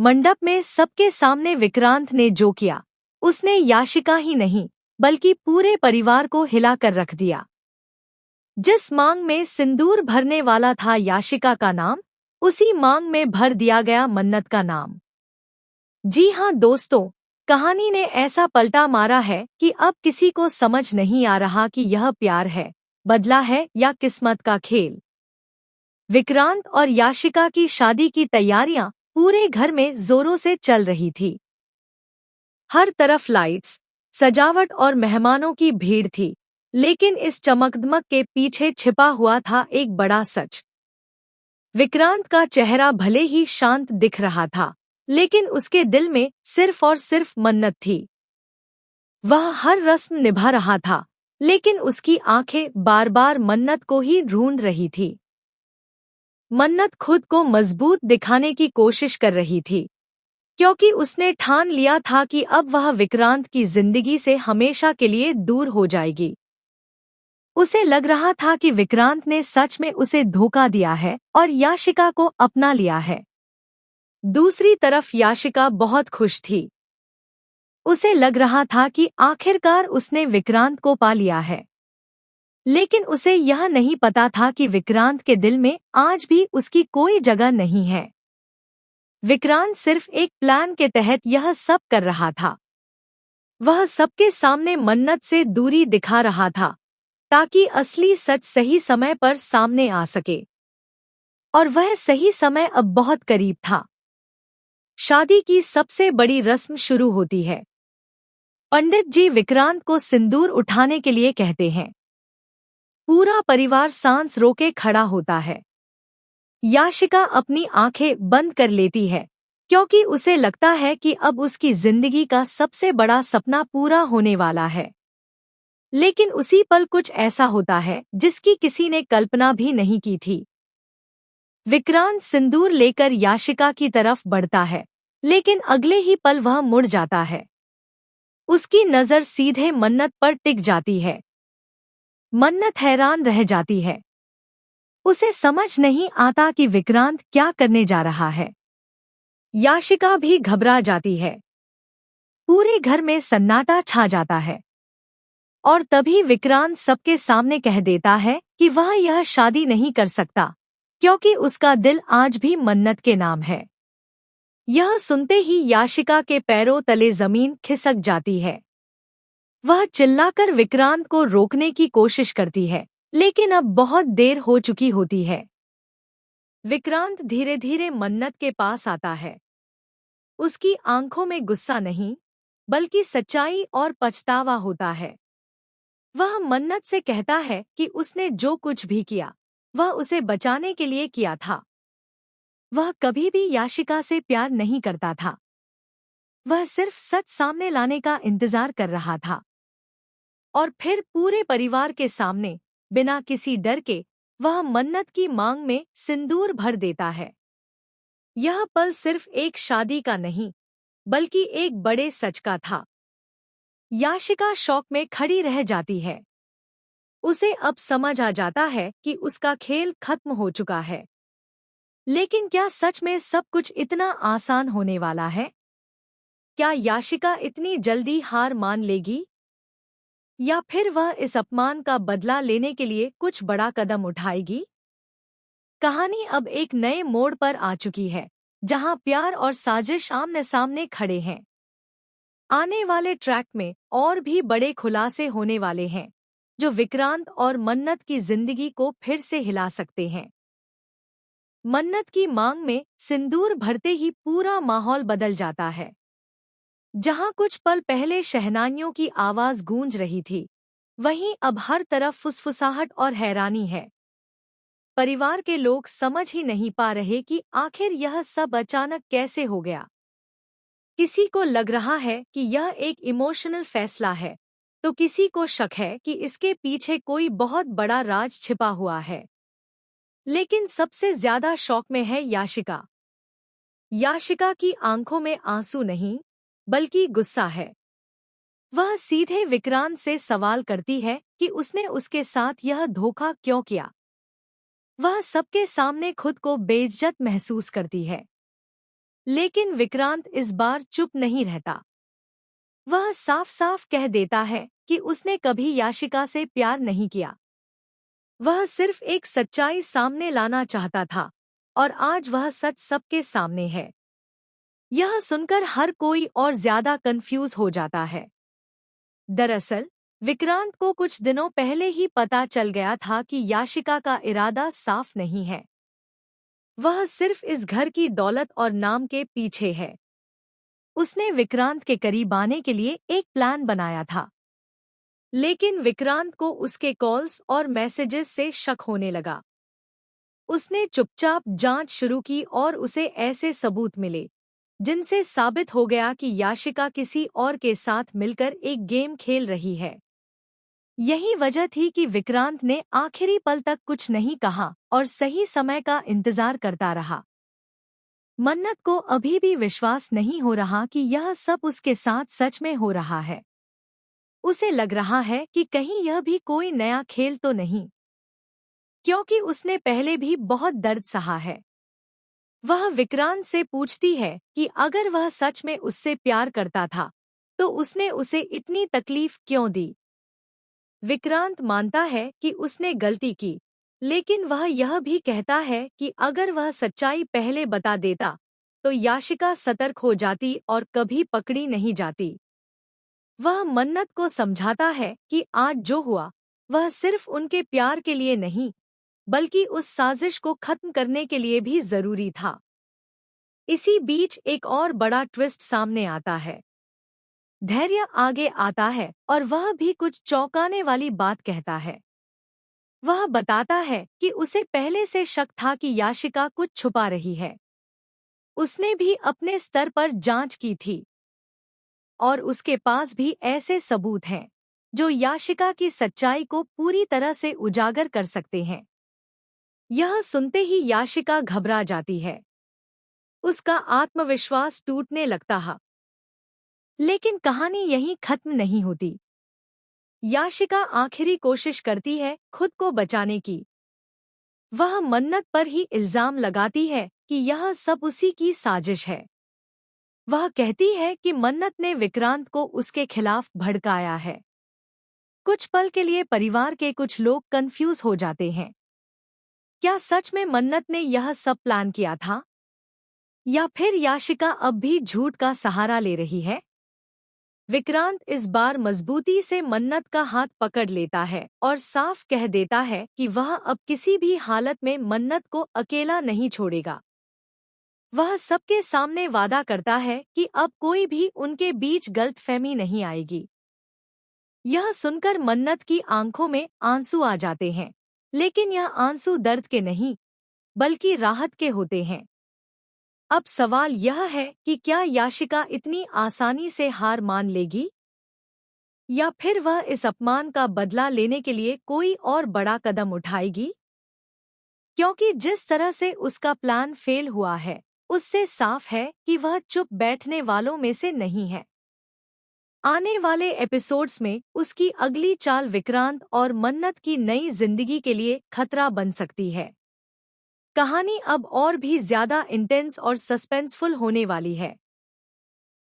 मंडप में सबके सामने विक्रांत ने जो किया, उसने याशिका ही नहीं बल्कि पूरे परिवार को हिलाकर रख दिया। जिस मांग में सिंदूर भरने वाला था याशिका का नाम, उसी मांग में भर दिया गया मन्नत का नाम। जी हाँ दोस्तों, कहानी ने ऐसा पलटा मारा है कि अब किसी को समझ नहीं आ रहा कि यह प्यार है, बदला है या किस्मत का खेल। विक्रांत और याशिका की शादी की तैयारियां पूरे घर में जोरों से चल रही थी। हर तरफ लाइट्स, सजावट और मेहमानों की भीड़ थी, लेकिन इस चमकदमक के पीछे छिपा हुआ था एक बड़ा सच। विक्रांत का चेहरा भले ही शांत दिख रहा था, लेकिन उसके दिल में सिर्फ और सिर्फ मन्नत थी। वह हर रस्म निभा रहा था, लेकिन उसकी आंखें बार बार मन्नत को ही ढूंढ रही थी। मन्नत खुद को मजबूत दिखाने की कोशिश कर रही थी, क्योंकि उसने ठान लिया था कि अब वह विक्रांत की जिंदगी से हमेशा के लिए दूर हो जाएगी। उसे लग रहा था कि विक्रांत ने सच में उसे धोखा दिया है और याशिका को अपना लिया है। दूसरी तरफ याशिका बहुत खुश थी। उसे लग रहा था कि आखिरकार उसने विक्रांत को पा लिया है। लेकिन उसे यह नहीं पता था कि विक्रांत के दिल में आज भी उसकी कोई जगह नहीं है। विक्रांत सिर्फ एक प्लान के तहत यह सब कर रहा था। वह सबके सामने मन्नत से दूरी दिखा रहा था, ताकि असली सच सही समय पर सामने आ सके। और वह सही समय अब बहुत करीब था। शादी की सबसे बड़ी रस्म शुरू होती है। पंडित जी विक्रांत को सिंदूर उठाने के लिए कहते हैं। पूरा परिवार सांस रोके खड़ा होता है। याशिका अपनी आंखें बंद कर लेती है, क्योंकि उसे लगता है कि अब उसकी जिंदगी का सबसे बड़ा सपना पूरा होने वाला है। लेकिन उसी पल कुछ ऐसा होता है जिसकी किसी ने कल्पना भी नहीं की थी। विक्रांत सिंदूर लेकर याशिका की तरफ बढ़ता है, लेकिन अगले ही पल वह मुड़ जाता है। उसकी नजर सीधे मन्नत पर टिक जाती है। मन्नत हैरान रह जाती है। उसे समझ नहीं आता कि विक्रांत क्या करने जा रहा है। याशिका भी घबरा जाती है। पूरे घर में सन्नाटा छा जाता है। और तभी विक्रांत सबके सामने कह देता है कि वह यह शादी नहीं कर सकता, क्योंकि उसका दिल आज भी मन्नत के नाम है। यह सुनते ही याशिका के पैरों तले जमीन खिसक जाती है। वह चिल्लाकर विक्रांत को रोकने की कोशिश करती है, लेकिन अब बहुत देर हो चुकी होती है। विक्रांत धीरे धीरे मन्नत के पास आता है। उसकी आंखों में गुस्सा नहीं, बल्कि सच्चाई और पछतावा होता है। वह मन्नत से कहता है कि उसने जो कुछ भी किया, वह उसे बचाने के लिए किया था। वह कभी भी याशिका से प्यार नहीं करता था। वह सिर्फ सच सामने लाने का इंतजार कर रहा था। और फिर पूरे परिवार के सामने, बिना किसी डर के, वह मन्नत की मांग में सिंदूर भर देता है। यह पल सिर्फ एक शादी का नहीं, बल्कि एक बड़े सच का था। याशिका शौक में खड़ी रह जाती है। उसे अब समझ आ जाता है कि उसका खेल खत्म हो चुका है। लेकिन क्या सच में सब कुछ इतना आसान होने वाला है? क्या याशिका इतनी जल्दी हार मान लेगी? या फिर वह इस अपमान का बदला लेने के लिए कुछ बड़ा कदम उठाएगी? कहानी अब एक नए मोड़ पर आ चुकी है, जहां प्यार और साजिश आमने सामने खड़े हैं। आने वाले ट्रैक में और भी बड़े खुलासे होने वाले हैं, जो विक्रांत और मन्नत की जिंदगी को फिर से हिला सकते हैं। मन्नत की मांग में सिंदूर भरते ही पूरा माहौल बदल जाता है। जहां कुछ पल पहले शहनाइयों की आवाज गूंज रही थी, वहीं अब हर तरफ फुसफुसाहट और हैरानी है। परिवार के लोग समझ ही नहीं पा रहे कि आखिर यह सब अचानक कैसे हो गया। किसी को लग रहा है कि यह एक इमोशनल फैसला है, तो किसी को शक है कि इसके पीछे कोई बहुत बड़ा राज छिपा हुआ है। लेकिन सबसे ज्यादा शौक में है याशिका। याशिका की आंखों में आंसू नहीं, बल्कि गुस्सा है। वह सीधे विक्रांत से सवाल करती है कि उसने उसके साथ यह धोखा क्यों किया। वह सबके सामने खुद को बेइज्जत महसूस करती है। लेकिन विक्रांत इस बार चुप नहीं रहता। वह साफ साफ कह देता है कि उसने कभी याशिका से प्यार नहीं किया। वह सिर्फ एक सच्चाई सामने लाना चाहता था और आज वह सच सबके सामने है। यह सुनकर हर कोई और ज्यादा कंफ्यूज हो जाता है। दरअसल विक्रांत को कुछ दिनों पहले ही पता चल गया था कि याशिका का इरादा साफ नहीं है। वह सिर्फ इस घर की दौलत और नाम के पीछे है। उसने विक्रांत के करीब आने के लिए एक प्लान बनाया था, लेकिन विक्रांत को उसके कॉल्स और मैसेजेस से शक होने लगा। उसने चुपचाप जांच शुरू की और उसे ऐसे सबूत मिले जिनसे साबित हो गया कि याशिका किसी और के साथ मिलकर एक गेम खेल रही है। यही वजह थी कि विक्रांत ने आखिरी पल तक कुछ नहीं कहा और सही समय का इंतजार करता रहा। मन्नत को अभी भी विश्वास नहीं हो रहा कि यह सब उसके साथ सच में हो रहा है। उसे लग रहा है कि कहीं यह भी कोई नया खेल तो नहीं, क्योंकि उसने पहले भी बहुत दर्द सहा है। वह विक्रांत से पूछती है कि अगर वह सच में उससे प्यार करता था तो उसने उसे इतनी तकलीफ क्यों दी। विक्रांत मानता है कि उसने गलती की, लेकिन वह यह भी कहता है कि अगर वह सच्चाई पहले बता देता तो याशिका सतर्क हो जाती और कभी पकड़ी नहीं जाती। वह मन्नत को समझाता है कि आज जो हुआ वह सिर्फ उनके प्यार के लिए नहीं, बल्कि उस साजिश को खत्म करने के लिए भी जरूरी था। इसी बीच एक और बड़ा ट्विस्ट सामने आता है। धैर्य आगे आता है और वह भी कुछ चौंकाने वाली बात कहता है। वह बताता है कि उसे पहले से शक था कि याशिका कुछ छुपा रही है। उसने भी अपने स्तर पर जांच की थी और उसके पास भी ऐसे सबूत हैं जो याशिका की सच्चाई को पूरी तरह से उजागर कर सकते हैं। यह सुनते ही याशिका घबरा जाती है। उसका आत्मविश्वास टूटने लगता है। लेकिन कहानी यहीं खत्म नहीं होती। याशिका आखिरी कोशिश करती है खुद को बचाने की। वह मन्नत पर ही इल्जाम लगाती है कि यह सब उसी की साजिश है। वह कहती है कि मन्नत ने विक्रांत को उसके खिलाफ भड़काया है। कुछ पल के लिए परिवार के कुछ लोग कंफ्यूज हो जाते हैं। क्या सच में मन्नत ने यह सब प्लान किया था, या फिर याशिका अब भी झूठ का सहारा ले रही है? विक्रांत इस बार मजबूती से मन्नत का हाथ पकड़ लेता है और साफ कह देता है कि वह अब किसी भी हालत में मन्नत को अकेला नहीं छोड़ेगा। वह सबके सामने वादा करता है कि अब कोई भी उनके बीच गलतफहमी नहीं आएगी। यह सुनकर मन्नत की आंखों में आंसू आ जाते हैं, लेकिन यह आंसू दर्द के नहीं बल्कि राहत के होते हैं। अब सवाल यह है कि क्या याशिका इतनी आसानी से हार मान लेगी, या फिर वह इस अपमान का बदला लेने के लिए कोई और बड़ा कदम उठाएगी? क्योंकि जिस तरह से उसका प्लान फेल हुआ है, उससे साफ है कि वह चुप बैठने वालों में से नहीं है। आने वाले एपिसोड्स में उसकी अगली चाल विक्रांत और मन्नत की नई जिंदगी के लिए खतरा बन सकती है। कहानी अब और भी ज्यादा इंटेंस और सस्पेंसफुल होने वाली है।